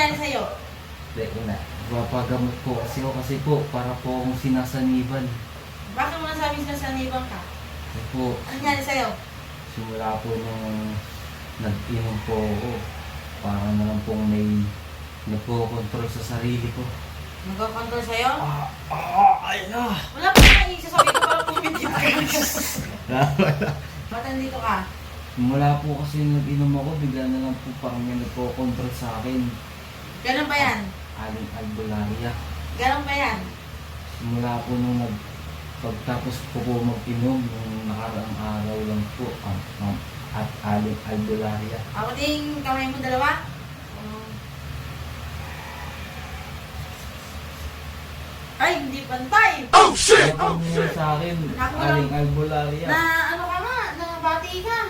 nangyari sa'yo? Teka na. Papagamot po kasi po para po akong sinasaniban. Bakit mo nasabi sinasaniban ka? Kasi po, Ano nangyari sa'yo? simula po nung nag-inom po ako, para na lang pong may nagpo-control sa sarili ko. Nagkakontrol sa'yo? Ay na! Wala pa na isasabi ko parang pumitit ka. Ba't nandito ka? Simula po kasi nag-inom ako, bigla na lang po parang may nagpo-control sa akin. Ganun ba yan? Aling albularia. Ganun ba yan? Simula po nung pagtapos po mag-inom, nung nakaraang araw lang po, at aling albularia. Ako ding kamay mo dalawa? Ay, hindi pantay! Oh shit! Ano po sa akin, Ako aling lang. albularia? Na ano ka nga? Nabati ka?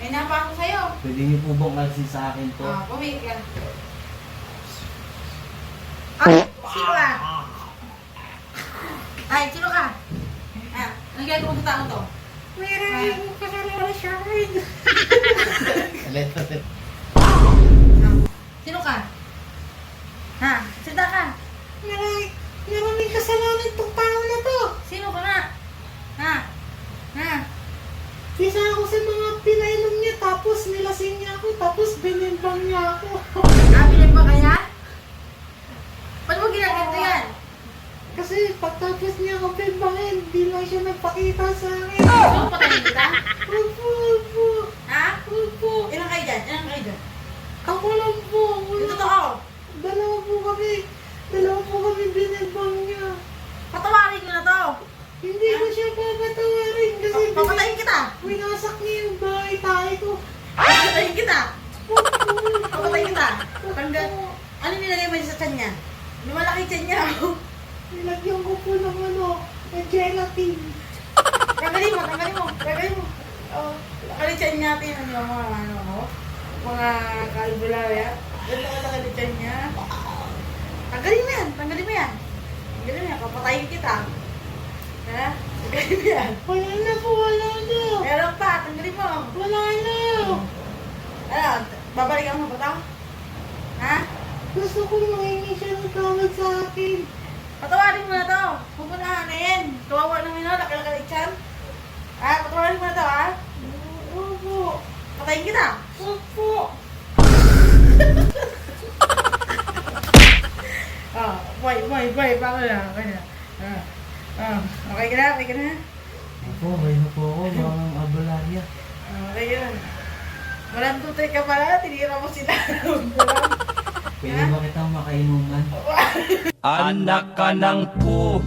May napa ako sa'yo. Pwede niyo po bang kalsin sa akin to? Pumili ka. Ay, sino ka? Ay, sino ka? Anong gagawin mo sa tao to? Meron kasalanan siya rin. Sino ka? Ha? Sita ka? Maraming kasalanan itong tao na to. Sino ka nga? Ha? Ha? Isa ako sa mga pinainom niya, tapos nilasing niya ako, tapos binimbang niya ako. Nabilin ba kaya? Ba't mo ginaganto yan? Kasi pagtapos niya ako bimbangin, di lang siya nagpakita sa akin. So, patayin kita? Opo. Ha? Ilan kayo dyan? Ilan kayo dyan? Ako lang po. Yung totoo. Dalawa po kami binimbang niya. Patawarin ko na to. Hindi ko siya papatawarin kasi Papatayin kita. winasak niya yung bahay tayo ko. Papatayin kita. Papatayin kita. Tanggal. Ano nilagay mo sa tiyan niya? Lumalaki tiyan niya. Nilagyan ko po ng gelatin. Tanggalin mo. Lumalaki tiyan niya. Tingnan niyo mga kalbularya. Ganito kalaki tiyan niya. Tanggalin mo yan. Papatayin kita. Ha? Tanggalin mo yan. Wala na. Meron pa. Tanggalin mo. Wala na. Ano? Babalikan mo ba ito? Ha? Gusto ko mahingi siya ng tawad sa akin. Patawarin mo na to. Huwag mo na hanayin. Kawawa naman yun. Nakalakalit siyan. Ha? Patawarin mo na to, ha? Opo. Patayin kita. Opo. Boy. Baka na. Okay ka na? Ako, may na po ako, mga albularia. Okay yun. Walang tutay ka pala. Tinira mo sila. Pwede ba kitang makainuman? Anak ka ng pu.